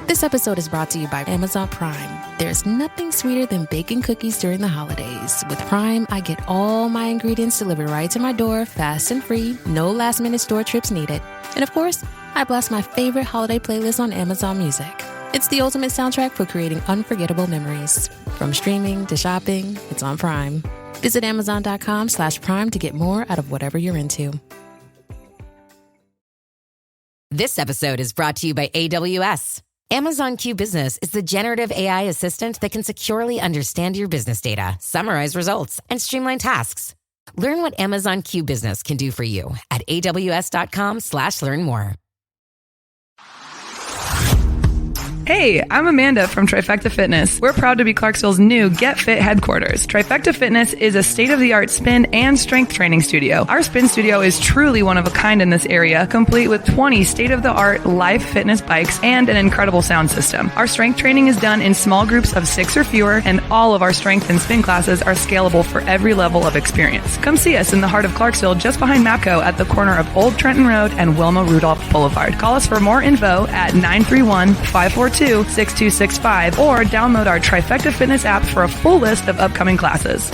This episode is brought to you by Amazon Prime. There's nothing sweeter than baking cookies during the holidays. With Prime, I get all my ingredients delivered right to my door, fast and free, no last-minute store trips needed. And of course, I blast my favorite holiday playlist on Amazon Music. It's the ultimate soundtrack for creating unforgettable memories. From streaming to shopping, it's on Prime. Visit Amazon.com/Prime to get more out of whatever you're into. This episode is brought to you by AWS. Amazon Q Business is the generative AI assistant that can securely understand your business data, summarize results, and streamline tasks. Learn what Amazon Q Business can do for you at aws.com/learn more. Hey, I'm Amanda from Trifecta Fitness. We're proud to be Clarksville's new Get Fit headquarters. Trifecta Fitness is a state-of-the-art spin and strength training studio. Our spin studio is truly one of a kind in this area, complete with 20 state-of-the-art live fitness bikes and an incredible sound system. Our strength training is done in small groups of 6 or fewer, and all of our strength and spin classes are scalable for every level of experience. Come see us in the heart of Clarksville, just behind MAPCO at the corner of Old Trenton Road and Wilma Rudolph Boulevard. Call us for more info at 931-542-6265 or download our Trifecta Fitness app for a full list of upcoming classes.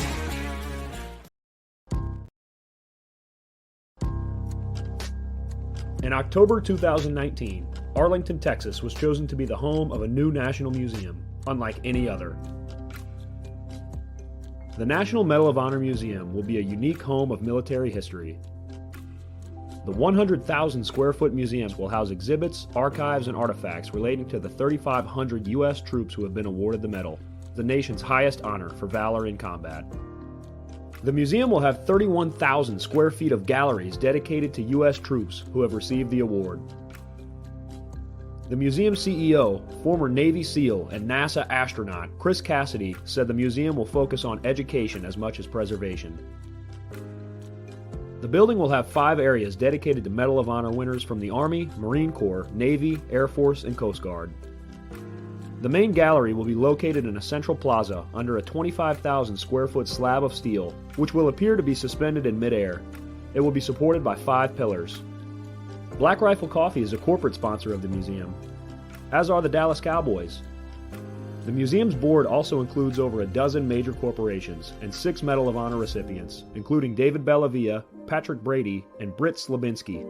In October 2019, Arlington, Texas was chosen to be the home of a new national museum, unlike any other. The National Medal of Honor Museum will be a unique home of military history. The 100,000 square foot museum will house exhibits, archives, and artifacts relating to the 3,500 U.S. troops who have been awarded the medal, the nation's highest honor for valor in combat. The museum will have 31,000 square feet of galleries dedicated to U.S. troops who have received the award. The museum CEO, former Navy SEAL and NASA astronaut Chris Cassidy, said the museum will focus on education as much as preservation. The building will have 5 areas dedicated to Medal of Honor winners from the Army, Marine Corps, Navy, Air Force, and Coast Guard. The main gallery will be located in a central plaza under a 25,000 square foot slab of steel, which will appear to be suspended in midair. It will be supported by 5 pillars. Black Rifle Coffee is a corporate sponsor of the museum, as are the Dallas Cowboys. The museum's board also includes over a dozen major corporations and 6 Medal of Honor recipients, including David Bellavia, Patrick Brady, and Britt Slabinski.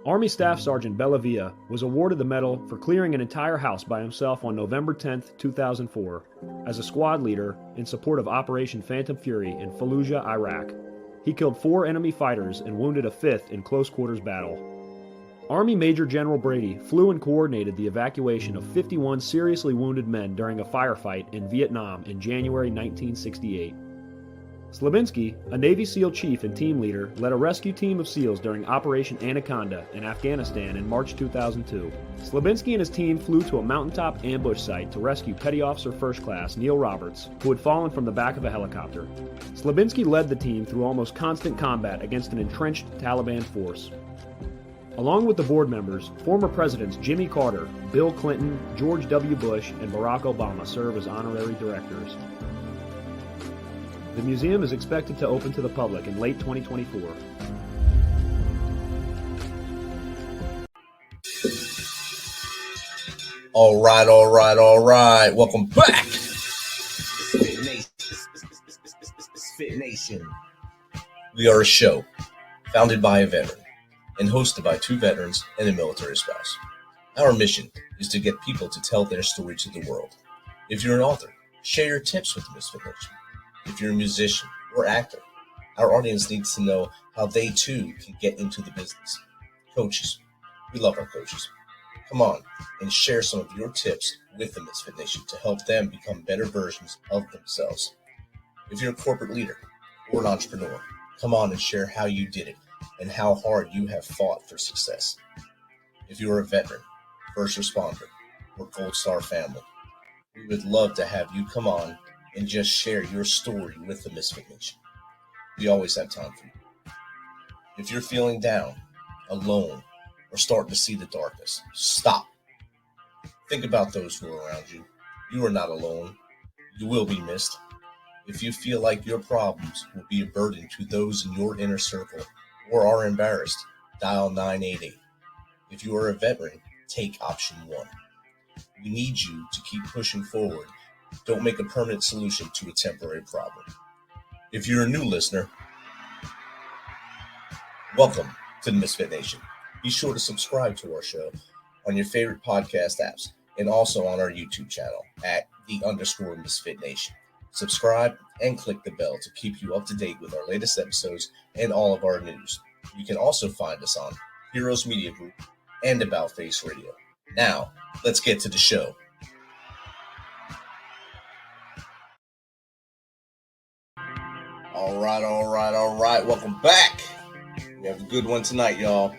Army Staff Sergeant Bellavia was awarded the medal for clearing an entire house by himself on November 10, 2004, as a squad leader in support of Operation Phantom Fury in Fallujah, Iraq. He killed 4 enemy fighters and wounded a 5th in close quarters battle. Army Major General Brady flew and coordinated the evacuation of 51 seriously wounded men during a firefight in Vietnam in January 1968. Slabinski, a Navy SEAL chief and team leader, led a rescue team of SEALs during Operation Anaconda in Afghanistan in March 2002. Slabinski and his team flew to a mountaintop ambush site to rescue Petty Officer First Class Neil Roberts, who had fallen from the back of a helicopter. Slabinski led the team through almost constant combat against an entrenched Taliban force. Along with the board members, former presidents Jimmy Carter, Bill Clinton, George W. Bush, and Barack Obama serve as honorary directors. The museum is expected to open to the public in late 2024. All right. Welcome back. MisFitNation. We are a show founded by a veteran and hosted by 2 veterans and a military spouse. Our mission is to get people to tell their story to the world. If you're an author, share your tips with MisFitNation. If you're a musician or actor, our audience needs to know how they too can get into the business. Coaches, we love our coaches. Come on and share some of your tips with the MisFitNation to help them become better versions of themselves. If you're a corporate leader or an entrepreneur, come on and share how you did it and how hard you have fought for success. If you're a veteran, first responder, or Gold Star family, we would love to have you come on and just share your story with the MisFitNation. We always have time for you. If you're feeling down, alone, or starting to see the darkness, stop. Think about those who are around you. You are not alone. You will be missed. If you feel like your problems will be a burden to those in your inner circle or are embarrassed, dial 988. If you are a veteran, take option 1. We need you to keep pushing forward. Don't make a permanent solution to a temporary problem. If you're a new listener, welcome to the MisFitNation. Be sure to subscribe to our show on your favorite podcast apps and also on our YouTube channel at @_MisFitNation. Subscribe and click the bell to keep you up to date with our latest episodes and all of our news. You can also find us on Heroes Media Group and About Face Radio. Now, let's get to the show. All right. Welcome back. We have a good one tonight, y'all.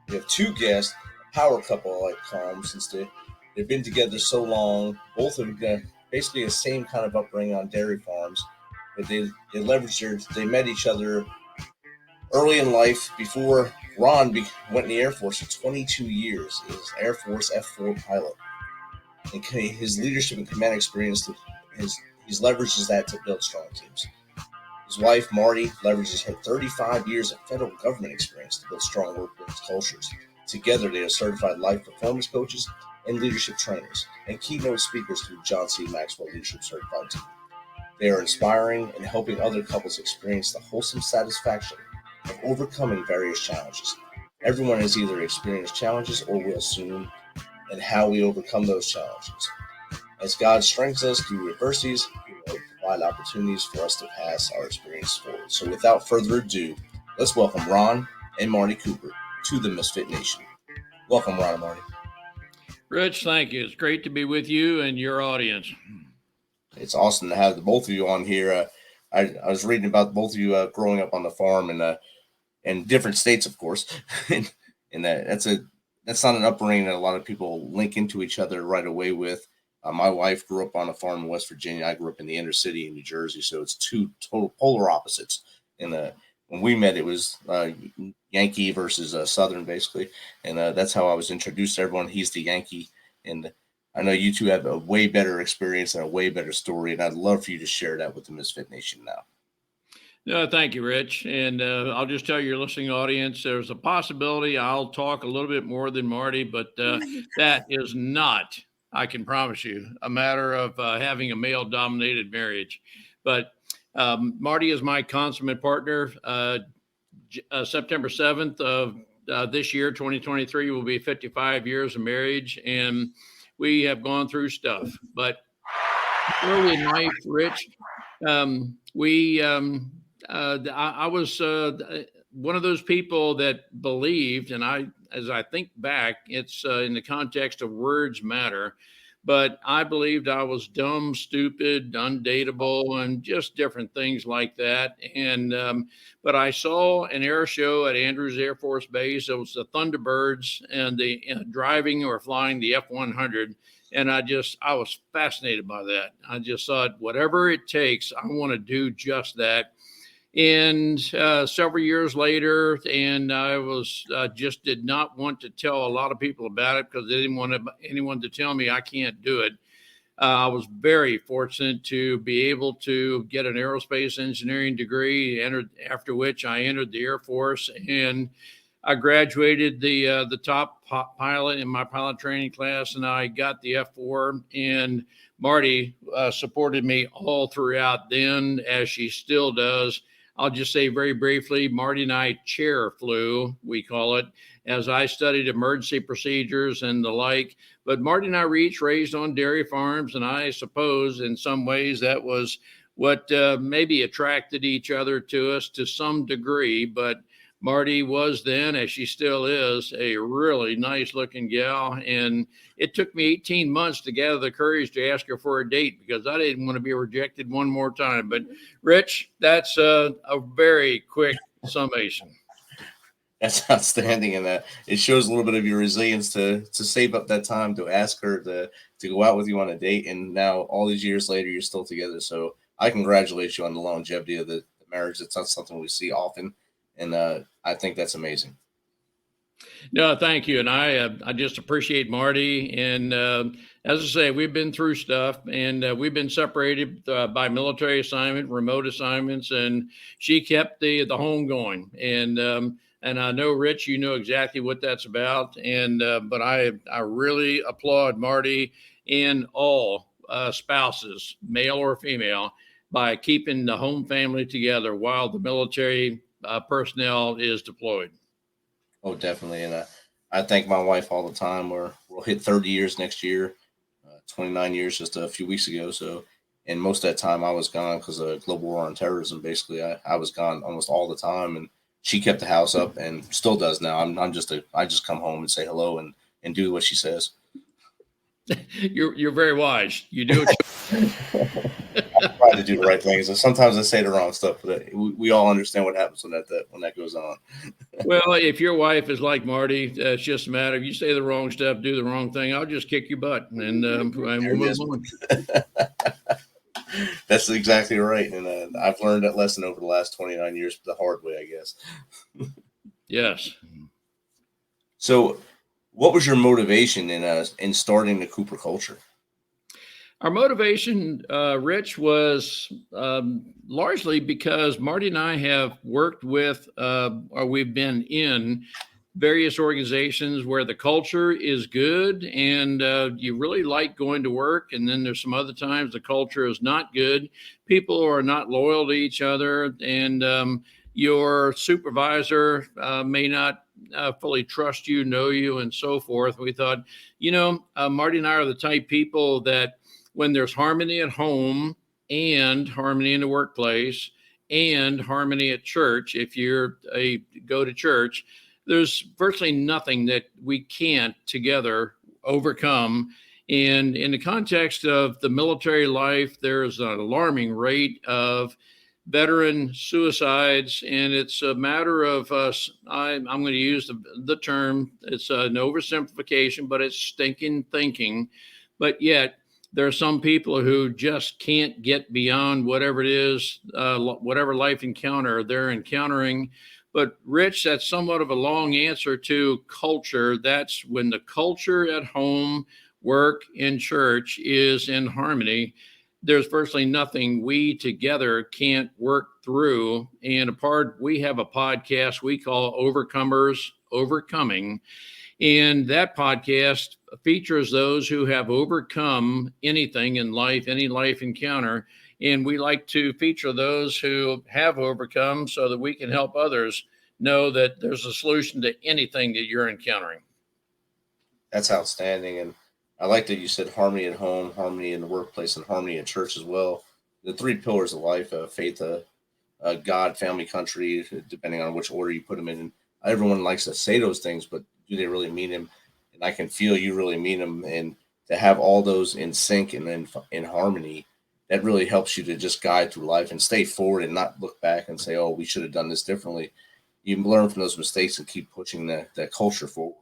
We have two guests, a power couple, I like to call them, since they've been together so long. Both of them basically the same kind of upbringing on dairy farms, but they they met each other early in life before Ron went in the Air Force for 22 years. He was Air Force F-4 pilot. And his leadership and command experience, he leverages that to build strong teams. His wife, Marty, leverages her 35 years of federal government experience to build strong workplace cultures. Together, they are certified life performance coaches and leadership trainers and keynote speakers through John C. Maxwell Leadership Certified Team. They are inspiring and helping other couples experience the wholesome satisfaction of overcoming various challenges. Everyone has either experienced challenges or will soon, and how we overcome those challenges. As God strengthens us through adversities, He will provide opportunities for us to pass our experience forward. So without further ado, let's welcome Ron and Marty Cooper to the MisFitNation. Welcome, Ron and Marty. Rich, thank you. It's great to be with you and your audience. It's awesome to have the both of you on here. I was reading about both of you growing up on the farm in different states, of course, and that's not an upbringing that a lot of people link into each other right away with. My wife grew up on a farm in West Virginia. I grew up in the inner city in New Jersey, so it's two total polar opposites. And when we met, it was Yankee versus Southern, basically, and that's how I was introduced to everyone. He's the Yankee, and I know you two have a way better experience and a way better story, and I'd love for you to share that with the MisFitNation now. No, thank you, Rich. And I'll just tell your listening audience, there's a possibility I'll talk a little bit more than Marty, but that is not, I can promise you, a matter of having a male-dominated marriage. But Marty is my consummate partner. September 7th of this year, 2023, will be 55 years of marriage, and we have gone through stuff. But early in life, Rich, I was one of those people that believed, and as I think back, it's in the context of words matter, but I believed I was dumb, stupid, undateable, and just different things like that. And but I saw an air show at Andrews Air Force Base. It was the Thunderbirds and the driving or flying the F-100. And I was fascinated by that. I just thought, whatever it takes, I want to do just that. And several years later, and I was just did not want to tell a lot of people about it because they didn't want anyone to tell me I can't do it. I was very fortunate to be able to get an aerospace engineering degree, after which I entered the Air Force, and I graduated the top pilot in my pilot training class, and I got the F4, and Marty supported me all throughout then, as she still does. I'll just say very briefly, Marty and I chair flew, we call it, as I studied emergency procedures and the like. But Marty and I were each raised on dairy farms, and I suppose in some ways that was what maybe attracted each other to us to some degree. But Marty was then, as she still is, a really nice looking gal. And it took me 18 months to gather the courage to ask her for a date because I didn't want to be rejected one more time. But Rich, that's a very quick summation. That's outstanding. And it shows a little bit of your resilience to save up that time to ask her to go out with you on a date. And now all these years later, you're still together. So I congratulate you on the longevity of the marriage. It's not something we see often. And I think that's amazing. No, thank you. And I just appreciate Marty. And as I say, we've been through stuff, and we've been separated by military assignment, remote assignments, and she kept the home going. And And I know, Rich, you know exactly what that's about. And but I really applaud Marty and all spouses, male or female, by keeping the home family together while the military personnel is deployed. Oh, definitely. And I thank my wife all the time. We'll hit 30 years next year, 29 years just a few weeks ago. So, and most of that time I was gone because of global war on terrorism. Basically, I was gone almost all the time, and she kept the house up and still does now. I just come home and say hello and do what she says. You're very wise. You do it. I try to do the right things. And sometimes I say the wrong stuff, but we all understand what happens when that goes on. Well, if your wife is like Marty, it's just a matter of you say the wrong stuff, do the wrong thing, I'll just kick your butt, and we'll move on. That's exactly right. And I've learned that lesson over the last 29 years the hard way, I guess. Yes. So what was your motivation in starting the Cooper culture? Our motivation, Rich, was largely because Marty and I have worked with, or we've been in various organizations where the culture is good and you really like going to work. And then there's some other times the culture is not good. People are not loyal to each other, and your supervisor may not fully trust you, know you, and so forth. We thought, Marty and I are the type people that when there's harmony at home and harmony in the workplace and harmony at church, if you're go to church, there's virtually nothing that we can't together overcome. And in the context of the military life, there's an alarming rate of veteran suicides, and it's a matter of us. I'm going to use the term. It's an oversimplification, but it's stinking thinking. But yet, there are some people who just can't get beyond whatever it is, whatever life encounter they're encountering. But Rich, that's somewhat of a long answer to culture. That's when the culture at home, work, and church is in harmony. There's virtually nothing we together can't work through. And we have a podcast we call Overcomers Overcoming. And that podcast features those who have overcome anything in life, any life encounter. And we like to feature those who have overcome so that we can help others know that there's a solution to anything that you're encountering. That's outstanding. And I like that you said harmony at home, harmony in the workplace, and harmony at church as well. The three pillars of life, faith, God, family, country, depending on which order you put them in. And everyone likes to say those things, but do they really mean them? And I can feel you really mean them. And to have all those in sync and in harmony, that really helps you to just guide through life and stay forward and not look back and say, oh, we should have done this differently. You learn from those mistakes and keep pushing that culture forward.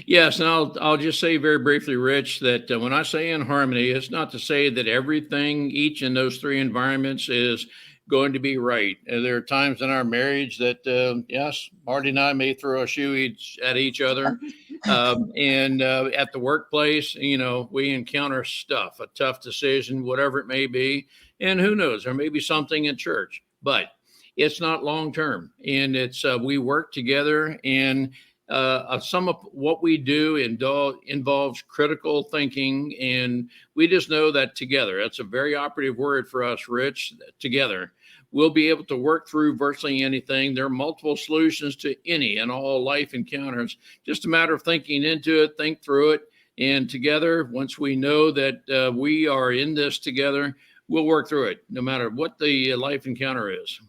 Yes, and I'll just say very briefly, Rich, that when I say in harmony, it's not to say that everything, each in those three environments is going to be right. There are times in our marriage that, yes, Marty and I may throw a shoe at each other. And at the workplace, we encounter stuff, a tough decision, whatever it may be. And who knows, there may be something in church, but it's not long term. And it's we work together, and some of what we do involves critical thinking, and we just know that together, that's a very operative word for us, Rich, together, we'll be able to work through virtually anything. There are multiple solutions to any and all life encounters. Just a matter of thinking into it, think through it, and together, once we know that we are in this together, we'll work through it, no matter what the life encounter is.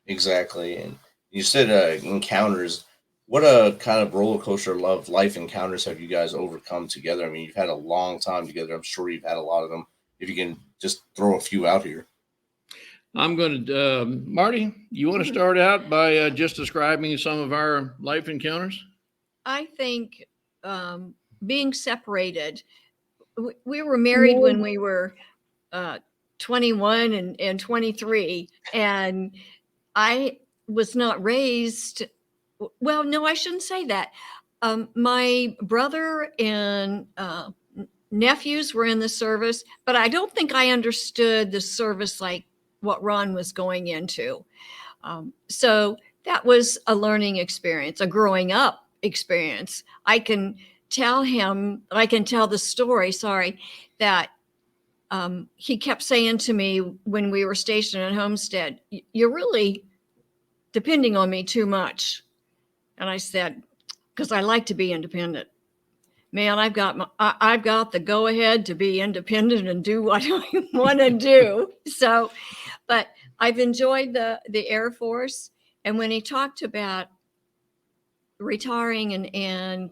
Exactly. And you said encounters. What kind of roller coaster of life encounters have you guys overcome together? I mean, you've had a long time together. I'm sure you've had a lot of them. If you can just throw a few out here. I'm going to, Marty, you want to start out by just describing some of our life encounters? I think being separated, we were married when we were 21 and 23, and I was not raised. Well, no, I shouldn't say that. My brother and nephews were in the service, but I don't think I understood the service like what Ron was going into. So that was a learning experience, a growing up experience. I can tell the story, that he kept saying to me when we were stationed at Homestead, "You're really depending on me too much." And I said, "Because I like to be independent. Man, I've got the go ahead to be independent and do what I want to do." So, but I've enjoyed the Air Force. And when he talked about retiring and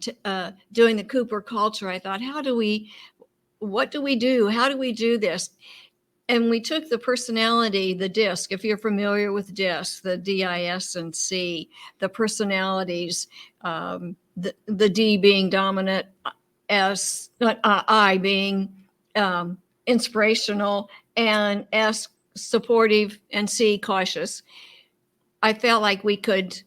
doing the Cooper culture, I thought, what do we do? How do we do this? And we took the personality, the DISC, if you're familiar with DISC, the DIS and C, the personalities, the D being dominant, I being inspirational, and S supportive, and C cautious. I felt like we could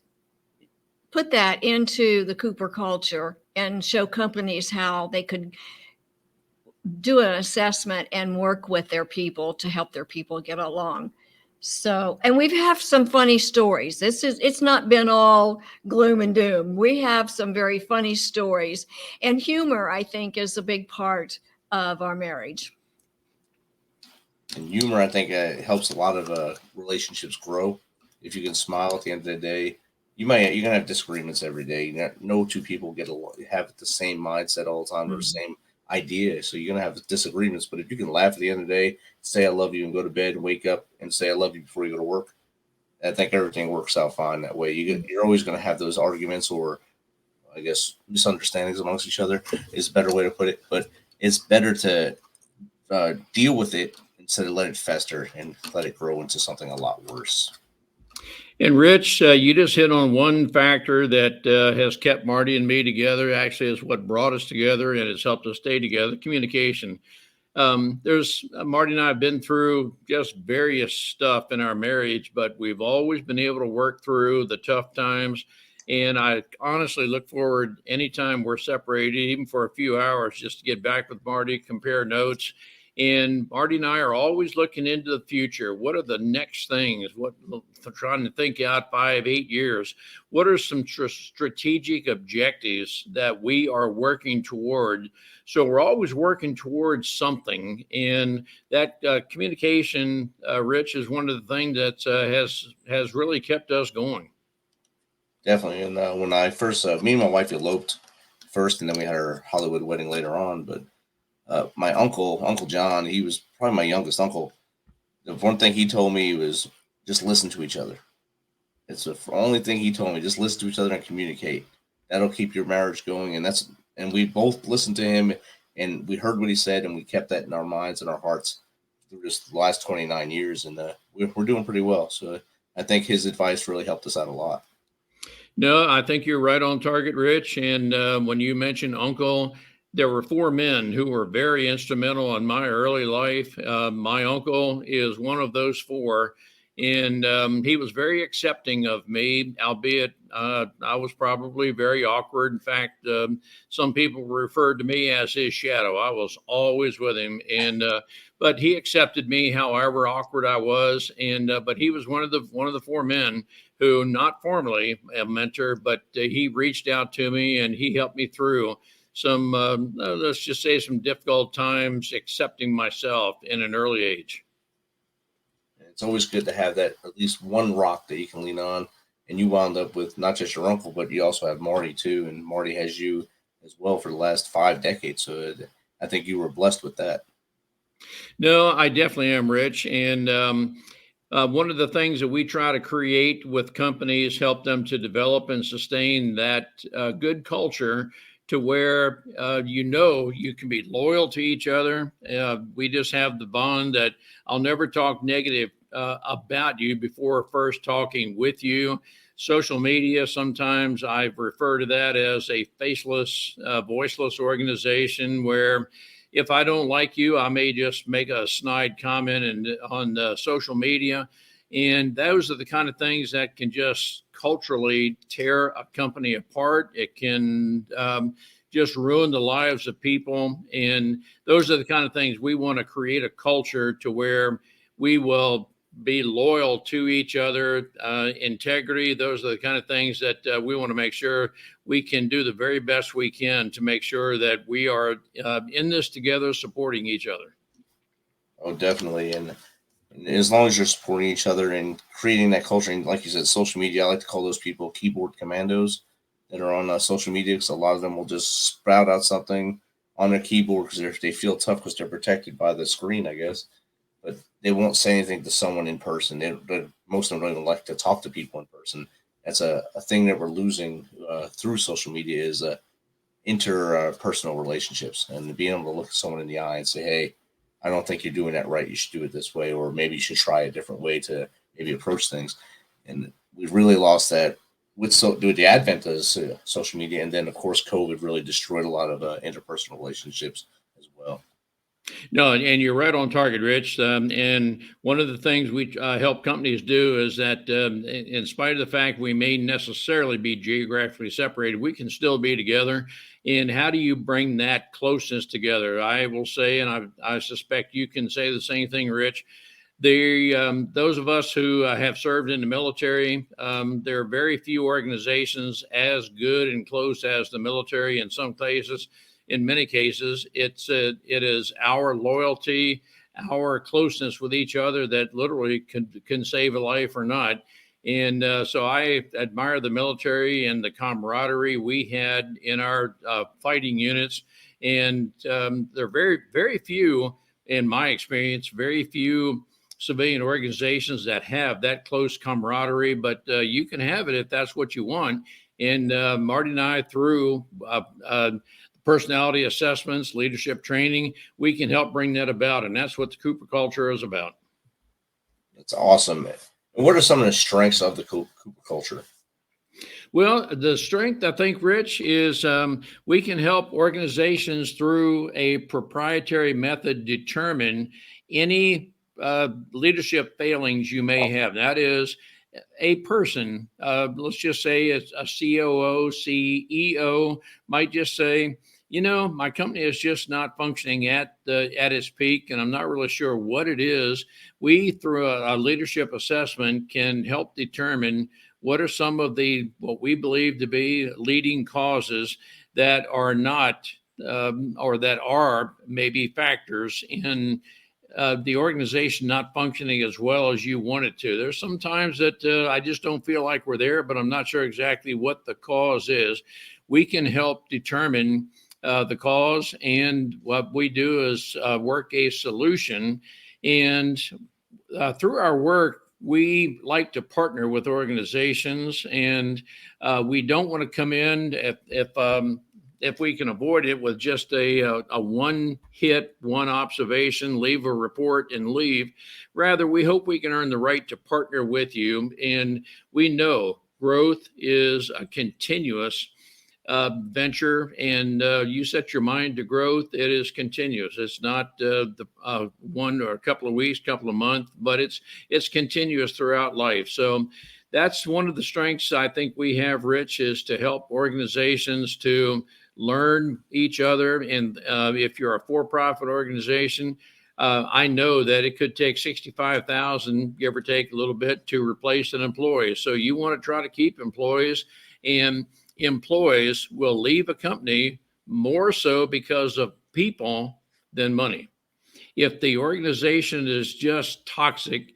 put that into the Cooper culture and show companies how they could do an assessment and work with their people to help their people get along. So, and we've had some funny stories. It's not been all gloom and doom. We have some very funny stories, and humor, I think, is a big part of our marriage. And humor, I think, helps a lot of relationships grow. If you can smile at the end of the day, you're gonna have disagreements every day. No two people have the same mindset all the time, or the same idea. So you're gonna have disagreements. But if you can laugh at the end of the day, say I love you, and go to bed and wake up and say I love you before you go to work, I think everything works out fine that way. You're always gonna have those arguments, or I guess misunderstandings amongst each other is a better way to put it. But it's better to deal with it instead of let it fester and let it grow into something a lot worse. And Rich, you just hit on one factor that has kept Marty and me together. Actually, is what brought us together, and it's helped us stay together. Communication. Marty and I have been through just various stuff in our marriage, but we've always been able to work through the tough times. And I honestly look forward anytime we're separated, even for a few hours, just to get back with Marty, compare notes. And Marty and I are always looking into the future. What are the next things? Trying to think out 5-8 years. What are some strategic objectives that we are working toward? So we're always working towards something. And that communication, Rich, is one of the things that has really kept us going. Definitely. And when I first, me and my wife eloped first, and then we had our Hollywood wedding later on. But my Uncle John, he was probably my youngest uncle. The one thing he told me was just listen to each other. It's the only thing he told me. Just listen to each other and communicate. That'll keep your marriage going. And we both listened to him, and we heard what he said, and we kept that in our minds and our hearts through just the last 29 years. And we're doing pretty well. So I think his advice really helped us out a lot. No, I think you're right on target, Rich. And when you mentioned Uncle, there were 4 men who were very instrumental in my early life. My uncle is one of those 4, and he was very accepting of me, albeit I was probably very awkward. In fact, some people referred to me as his shadow. I was always with him, but he accepted me however awkward I was. But he was one of the 4 men who, not formally a mentor, but he reached out to me and he helped me through some, let's just say, some difficult times accepting myself in an early age. It's always good to have that, at least one rock that you can lean on. And you wound up with not just your uncle, but you also have Marty too. And Marty has you as well for the last 5 decades. So I think you were blessed with that. No, I definitely am, Rich. And one of the things that we try to create with companies, help them to develop and sustain that good culture to where, you can be loyal to each other. We just have the bond that I'll never talk negative about you before first talking with you. Social media, sometimes I refer to that as a faceless, voiceless organization where if I don't like you, I may just make a snide comment on social media. And those are the kind of things that can just culturally tear a company apart. It can just ruin the lives of people. And those are the kind of things we want to create, a culture to where we will be loyal to each other, integrity. Those are the kind of things that we want to make sure we can do the very best we can to make sure that we are in this together, supporting each other. Oh, definitely. And as long as you're supporting each other and creating that culture, and like you said, social media, I like to call those people keyboard commandos that are on social media, because a lot of them will just sprout out something on their keyboard because they feel tough because they're protected by the screen, I guess. But they won't say anything to someone in person. Most of them don't even like to talk to people in person. That's a thing that we're losing through social media, is interpersonal relationships, and being able to look someone in the eye and say, hey, I don't think you're doing that right. You should do it this way, or maybe you should try a different way to maybe approach things. And we've really lost that with the advent of social media. And then, of course, COVID really destroyed a lot of interpersonal relationships as well. No, and you're right on target, Rich. And one of the things we help companies do is that in spite of the fact we may necessarily be geographically separated, we can still be together. And how do you bring that closeness together? I will say, and I suspect you can say the same thing, Rich. Those of us who have served in the military, there are very few organizations as good and close as the military in some cases. In many cases, it is our loyalty, our closeness with each other that literally can save a life or not. And so I admire the military and the camaraderie we had in our fighting units. And there are very, very few, in my experience, very few civilian organizations that have that close camaraderie. But you can have it if that's what you want. And Marty and I, through personality assessments, leadership training, we can help bring that about. And that's what the Cooper culture is about. That's awesome. And what are some of the strengths of the Cooper culture? Well, the strength, I think, Rich, is we can help organizations through a proprietary method determine any leadership failings you may have. That is, a person, let's just say it's a COO, CEO, might just say, my company is just not functioning at its peak, and I'm not really sure what it is. We, through a leadership assessment, can help determine what are some of what we believe to be leading causes that are not, or that are maybe factors in the organization not functioning as well as you want it to. There's sometimes that I just don't feel like we're there, but I'm not sure exactly what the cause is. We can help determine the cause, and what we do is work a solution. And through our work, we like to partner with organizations, and we don't want to come in if we can avoid it with just a one hit, one observation, leave a report and leave. Rather, we hope we can earn the right to partner with you. And we know growth is a continuous venture, and you set your mind to growth. It is continuous. It's not the one or a couple of weeks, couple of months, but it's continuous throughout life. So that's one of the strengths I think we have, Rich, is to help organizations to learn each other. And if you're a for-profit organization, I know that it could take $65,000, give or take a little bit, to replace an employee. So you want to try to keep employees, and employees will leave a company more so because of people than money. If the organization is just toxic,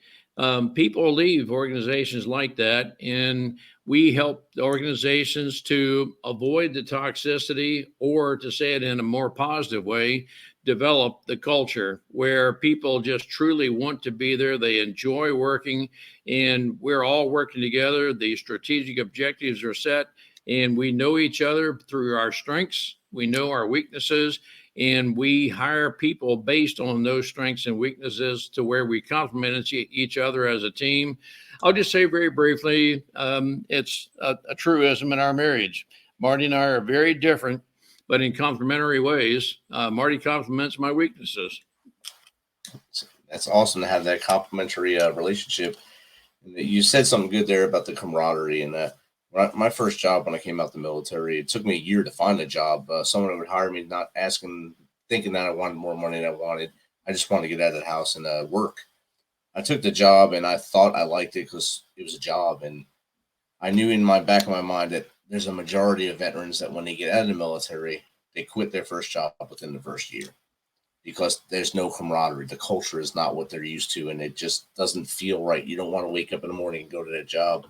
people leave organizations like that, and we help organizations to avoid the toxicity, or, to say it in a more positive way, develop the culture where people just truly want to be there. They enjoy working, and we're all working together. The strategic objectives are set, and we know each other through our strengths. We know our weaknesses, and we hire people based on those strengths and weaknesses to where we complement each other as a team. I'll just say very briefly, it's a truism in our marriage. Marty and I are very different, but in complementary ways. Marty complements my weaknesses. That's awesome to have that complementary relationship. You said something good there about the camaraderie, and my first job when I came out the military, it took me a year to find a job. Someone would hire me, not asking, thinking that I wanted more money than I wanted. I just wanted to get out of the house and work. I took the job and I thought I liked it because it was a job. And I knew in my back of my mind that there's a majority of veterans that when they get out of the military, they quit their first job within the first year because there's no camaraderie. The culture is not what they're used to, and it just doesn't feel right. You don't want to wake up in the morning and go to that job.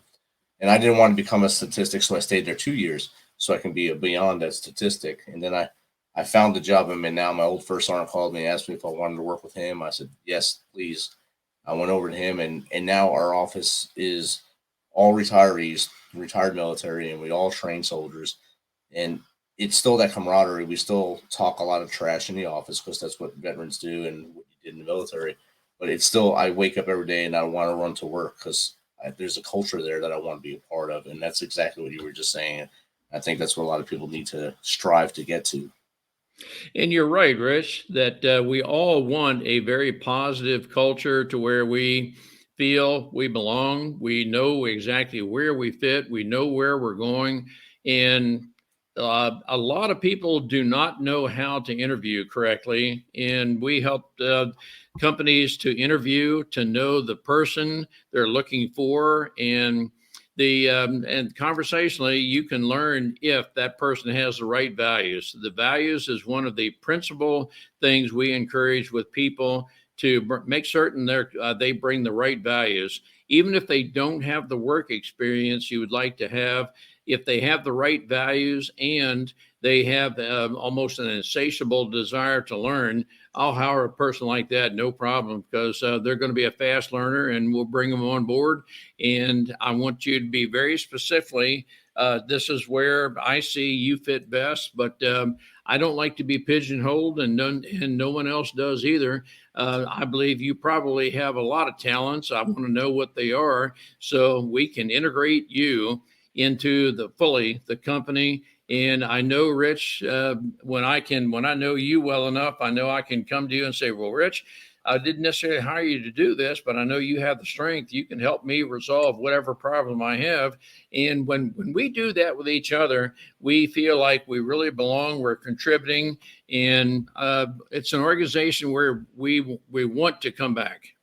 And I didn't want to become a statistic, so I stayed there 2 years so I can be beyond that statistic. And then I found the job I'm in now. My old first sergeant called me and asked me if I wanted to work with him. I said, yes, please. I went over to him, and now our office is all retirees, retired military, and we all train soldiers. And it's still that camaraderie. We still talk a lot of trash in the office because that's what veterans do and what you did in the military. But it's still, I wake up every day and I want to run to work because there's a culture there that I want to be a part of. And that's exactly what you were just saying. I think that's what a lot of people need to strive to get to. And you're right, Rich, that we all want a very positive culture to where we feel we belong. We know exactly where we fit. We know where we're going. And a lot of people do not know how to interview correctly. And we help companies to interview, to know the person they're looking for. And and conversationally, you can learn if that person has the right values. The values is one of the principal things we encourage with people to make certain they bring the right values, even if they don't have the work experience you would like to have. If they have the right values and they have almost an insatiable desire to learn, I'll hire a person like that, no problem, because they're going to be a fast learner and we'll bring them on board. And I want you to be very specifically, this is where I see you fit best, but I don't like to be pigeonholed, and no one else does either. I believe you probably have a lot of talents. I want to know what they are so we can integrate you into the company. And I know, Rich, when I know you well enough, I know I can come to you and say, well, Rich, I didn't necessarily hire you to do this, but I know you have the strength. You can help me resolve whatever problem I have. And when we do that with each other, we feel like we really belong. We're contributing, and it's an organization where we want to come back.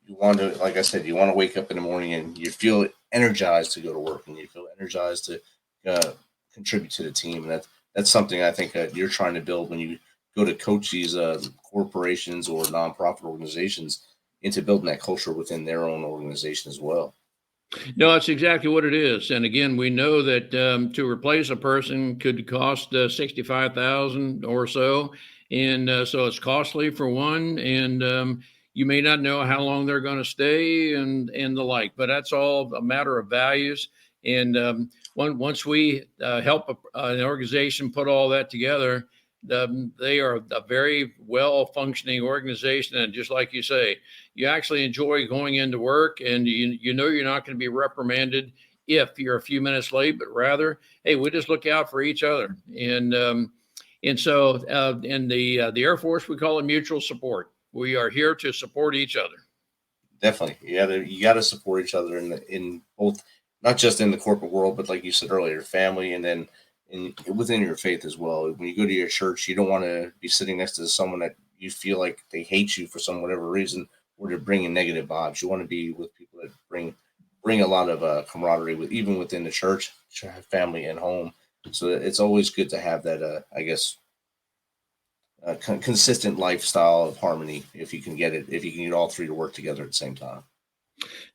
You want to, like I said, you want to wake up in the morning and you feel energized to go to work, and you feel energized to contribute to the team. And that's something I think you're trying to build when you go to coach these corporations or nonprofit organizations into building that culture within their own organization as well. No, that's exactly what it is. And again, we know that to replace a person could cost $65,000 or so. And so it's costly for one. And you may not know how long they're going to stay and the like, but that's all a matter of values. And once we help an organization put all that together, they are a very well-functioning organization. And just like you say, you actually enjoy going into work, and you know you're not going to be reprimanded if you're a few minutes late, but rather, hey, we just look out for each other. And so in the Air Force, we call it mutual support. We are here to support each other. Definitely. You got to support each other in both, not just in the corporate world, but like you said earlier, family, and then within your faith as well. When you go to your church, you don't want to be sitting next to someone that you feel like they hate you for whatever reason, or they're bringing negative vibes. You want to be with people that bring a lot of camaraderie, even within the church, family, and home. So it's always good to have that, consistent lifestyle of harmony, if you can get all three to work together at the same time.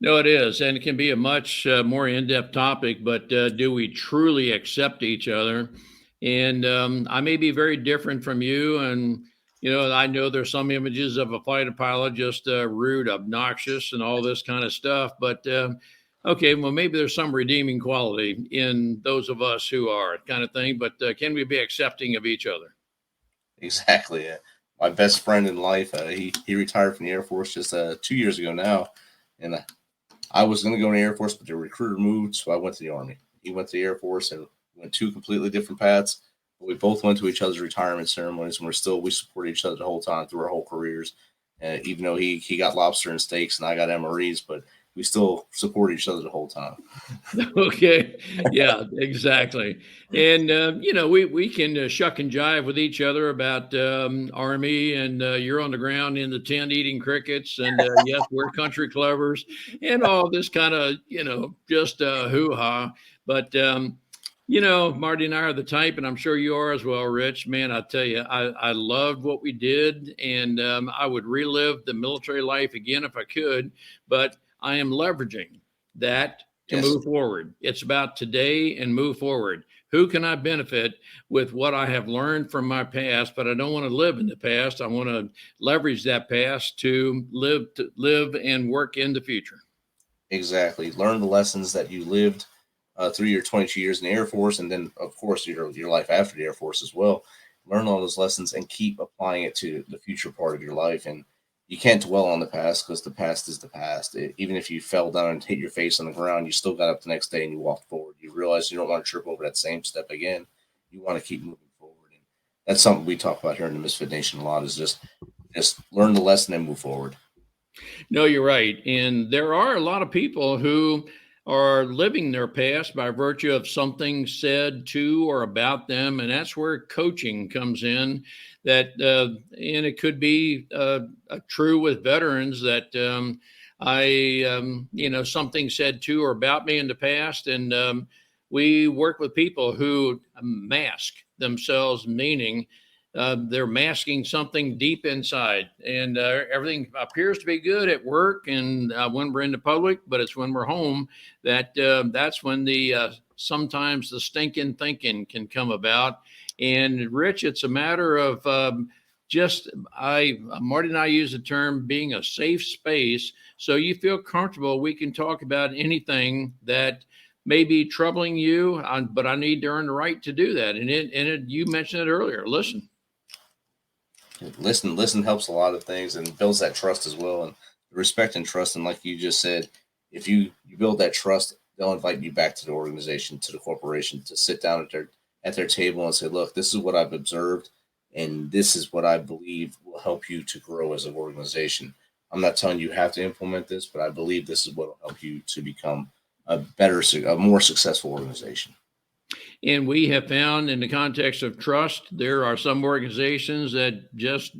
No, it is. And it can be a much more in-depth topic, but do we truly accept each other? And I may be very different from you. And, I know there's some images of a fighter pilot, just rude, obnoxious, and all this kind of stuff. But, okay, well, maybe there's some redeeming quality in those of us who are kind of thing. But can we be accepting of each other? Exactly. My best friend in life, he retired from the Air Force just 2 years ago now. And I was going to go in the Air Force, but the recruiter moved, so I went to the Army. He went to the Air Force, and went two completely different paths. But we both went to each other's retirement ceremonies, and we support each other the whole time through our whole careers. Even though he got lobster and steaks and I got MREs, but we still support each other the whole time. Okay. Yeah, exactly. And, we can shuck and jive with each other about Army, and you're on the ground in the tent eating crickets. And yes, we're country clovers and all this kind of, just hoo-ha. But, Marty and I are the type, and I'm sure you are as well, Rich. Man, I tell you, I loved what we did, and I would relive the military life again if I could, but I am leveraging that to move forward. It's about today and move forward. Who can I benefit with what I have learned from my past? But I don't want to live in the past. I want to leverage that past to live and work in the future. Exactly. Learn the lessons that you lived through your 22 years in the Air Force, and then, of course, your life after the Air Force as well. Learn all those lessons and keep applying it to the future part of your life. And you can't dwell on the past, because the past is the past. Even if you fell down and hit your face on the ground, you still got up the next day and you walked forward. You realize you don't want to trip over that same step again. You want to keep moving forward. And that's something we talk about here in the MisFit Nation a lot, is just learn the lesson and move forward. No, you're right. And there are a lot of people who are living their past by virtue of something said to or about them. And that's where coaching comes in. And it could be true with veterans that something said to or about me in the past. And we work with people who mask themselves, meaning they're masking something deep inside, and everything appears to be good at work and when we're in the public, but it's when we're home that's when sometimes the stinking thinking can come about. And Rich, it's a matter of Marty and I use the term being a safe space, so you feel comfortable. We can talk about anything that may be troubling you, but I need to earn the right to do that. And you mentioned it earlier. Listen helps a lot of things and builds that trust as well, and respect and trust. And like you just said, if you build that trust, they'll invite you back to the organization, to the corporation, to sit down at their table and say, look, this is what I've observed, and this is what I believe will help you to grow as an organization. I'm not telling you have to implement this, but I believe this is what will help you to become a more successful organization. And we have found, in the context of trust, there are some organizations that just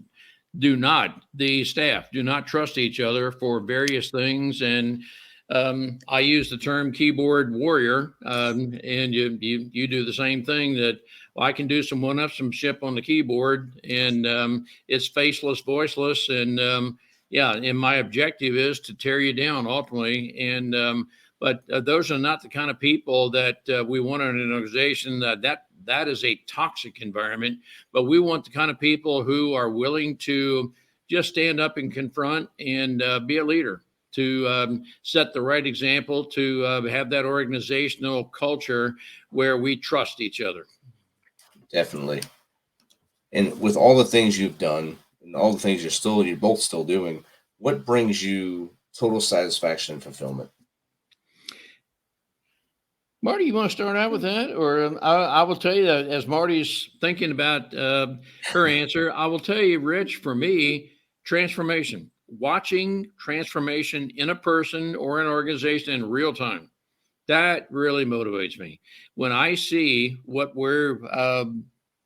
the staff do not trust each other for various things. And I use the term keyboard warrior, and you do the same thing, that I can do some one-upsmanship on the keyboard, and it's faceless, voiceless. And and my objective is to tear you down ultimately. And But those are not the kind of people that we want in an organization. That is a toxic environment. But we want the kind of people who are willing to just stand up and confront and be a leader, to set the right example, to have that organizational culture where we trust each other. Definitely. And with all the things you've done and all the things you're both still doing, what brings you total satisfaction and fulfillment? Marty, you want to start out with that? Or I will tell you that as Marty's thinking about her answer, I will tell you, Rich, for me, transformation, watching transformation in a person or an organization in real time, that really motivates me. When I see what we're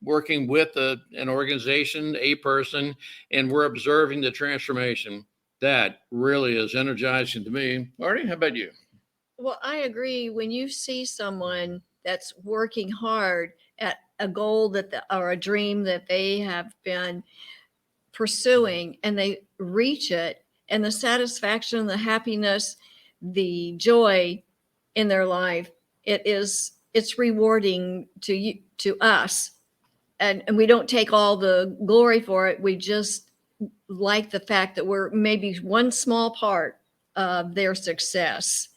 working with an organization, a person, and we're observing the transformation, that really is energizing to me. Marty, how about you? Well, I agree. When you see someone that's working hard at a goal or a dream that they have been pursuing, and they reach it, and the satisfaction, the happiness, the joy in their life, it's rewarding to us. And we don't take all the glory for it. We just like the fact that we're maybe one small part of their success.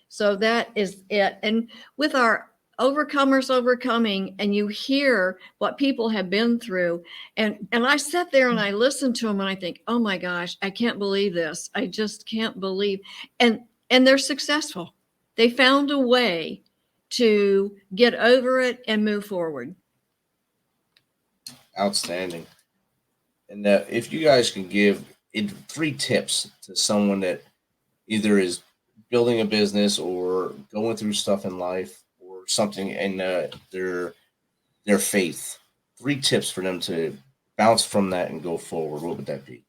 So that is it. And with our overcomers overcoming, and you hear what people have been through, and I sit there and I listen to them and I think, oh my gosh, I can't believe this. I just can't believe. And they're successful. They found a way to get over it and move forward. Outstanding. And if you guys can give 3 tips to someone that either is building a business or going through stuff in life or something in their faith, 3 tips for them to bounce from that and go forward, what would that be?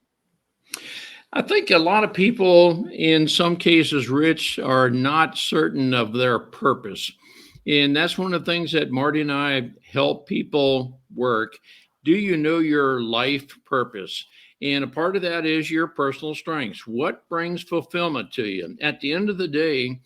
I think a lot of people, in some cases, Rich, are not certain of their purpose. And that's one of the things that Marty and I help people work. Do you know your life purpose? And a part of that is your personal strengths. What brings fulfillment to you? At the end of the day,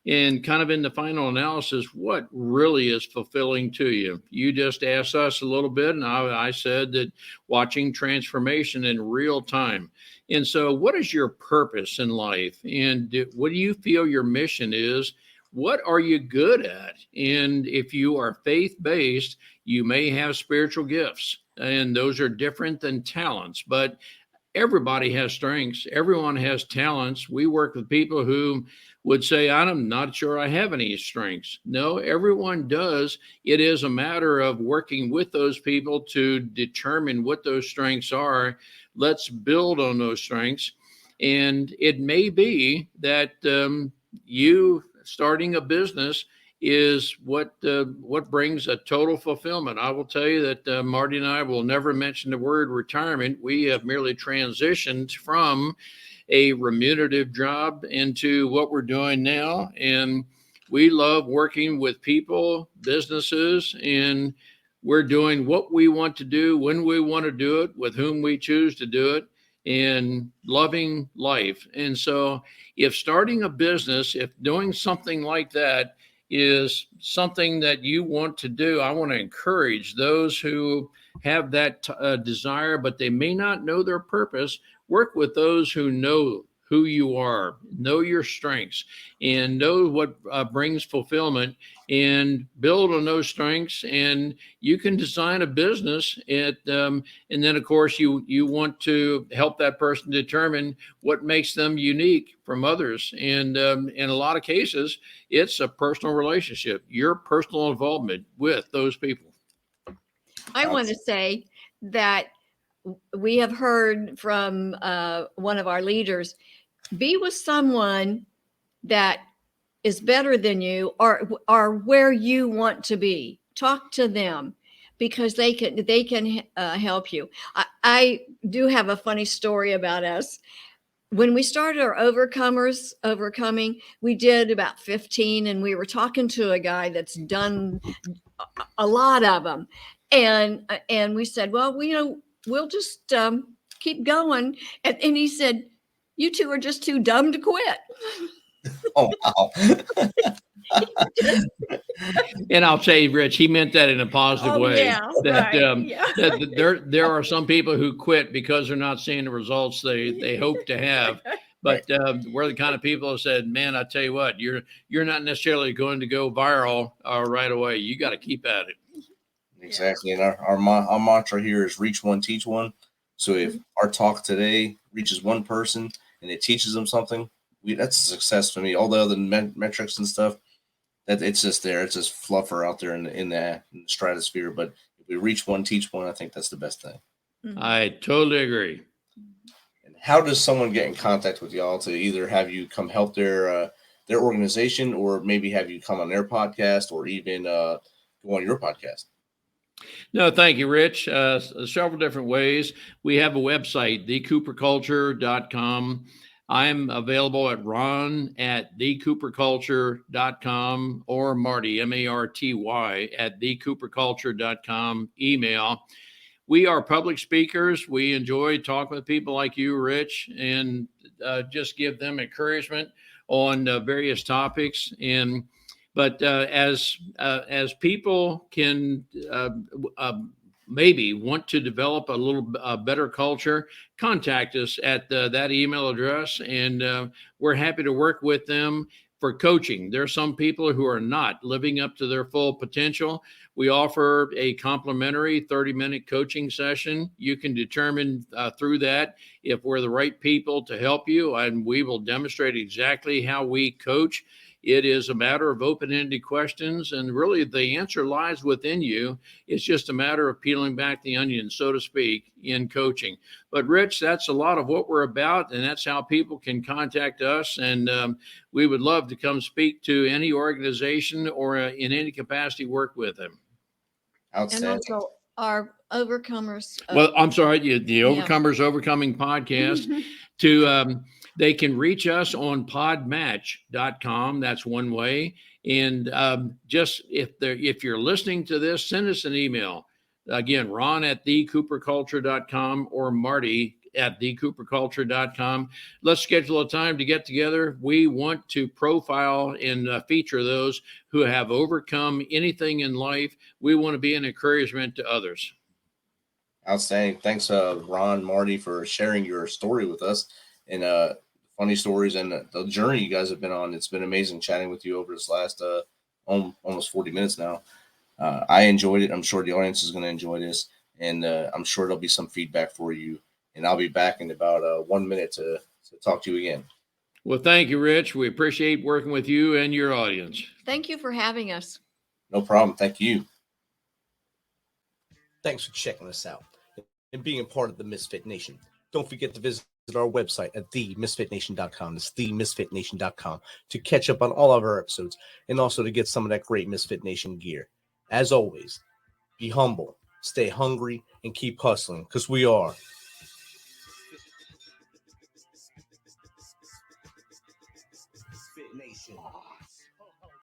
and kind of in the final analysis, what really is fulfilling to you? You just asked us a little bit, and I said that watching transformation in real time. And so what is your purpose in life? And what do you feel your mission is? What are you good at? And if you are faith-based, you may have spiritual gifts, and those are different than talents, but everybody has strengths. Everyone has talents. We work with people who would say, I'm not sure I have any strengths. No, everyone does. It is a matter of working with those people to determine what those strengths are. Let's build on those strengths. And it may be that you starting a business is what brings a total fulfillment. I will tell you that Marty and I will never mention the word retirement. We have merely transitioned from a remunerative job into what we're doing now. And we love working with people, businesses, and we're doing what we want to do, when we want to do it, with whom we choose to do it, and loving life. And so if starting a business, if doing something like that is something that you want to do, I want to encourage those who have that desire, but they may not know their purpose. Work with those who know who you are, know your strengths, and know what brings fulfillment, and build on those strengths. And you can design a business, and then of course you want to help that person determine what makes them unique from others. And in a lot of cases, it's a personal relationship, your personal involvement with those people. I want to say that we have heard from one of our leaders, be with someone that is better than you or where you want to be. Talk to them because they can help you. I do have a funny story about us. When we started our overcoming, we did about 15, and we were talking to a guy that's done a lot of them. And we said, well, we'll just keep going. And he said, you two are just too dumb to quit. Oh, wow. And I'll say, Rich, he meant that in a positive way. Yeah, that, right. Yeah. that there are some people who quit because they're not seeing the results they hope to have. But we're the kind of people who said, man, I tell you what, you're not necessarily going to go viral right away. You got to keep at it. Exactly. And our mantra here is reach one, teach one. So if our talk today reaches one person and it teaches them something, that's a success for me. All the other metrics and stuff, that it's just there. It's just fluffer out there in the stratosphere. But if we reach one, teach one, I think that's the best thing. I totally agree. And how does someone get in contact with y'all to either have you come help their organization, or maybe have you come on their podcast, or even go on your podcast? No, thank you, Rich. Several different ways. We have a website, thecooperculture.com. I'm available at ron@thecooperculture.com, or Marty, Marty, at thecooperculture.com. Email. We are public speakers. We enjoy talking with people like you, Rich, and just give them encouragement on various topics. But as people can maybe want to develop a little better culture, contact us at that email address, and we're happy to work with them for coaching. There are some people who are not living up to their full potential. We offer a complimentary 30-minute coaching session. You can determine through that if we're the right people to help you, and we will demonstrate exactly how we coach. It is a matter of open-ended questions, and really the answer lies within you. It's just a matter of peeling back the onion, so to speak, in coaching. But Rich, that's a lot of what we're about, and that's how people can contact us. And we would love to come speak to any organization or in any capacity work with them. And also our Overcomers. Well, I'm sorry, the Overcomers Overcoming podcast. They can reach us on podmatch.com. That's one way. And just if you're listening to this, send us an email. Again, Ron at thecooperculture.com or Marty at thecooperculture.com. Let's schedule a time to get together. We want to profile and feature those who have overcome anything in life. We want to be an encouragement to others. Outstanding. Thanks, Ron, Marty, for sharing your story with us and funny stories and the journey you guys have been on. It's been amazing chatting with you over this last almost 40 minutes now. I enjoyed it. I'm sure the audience is going to enjoy this, and I'm sure there'll be some feedback for you. And I'll be back in about 1 minute to talk to you again. Well, thank you, Rich. We appreciate working with you and your audience. Thank you for having us. No problem. Thank you. Thanks for checking us out and being a part of the Misfit Nation. Don't forget to visit our website at themisfitnation.com. It's themisfitnation.com to catch up on all of our episodes and also to get some of that great Misfit Nation gear. As always, be humble, stay hungry, and keep hustling, because we are Misfit Nation.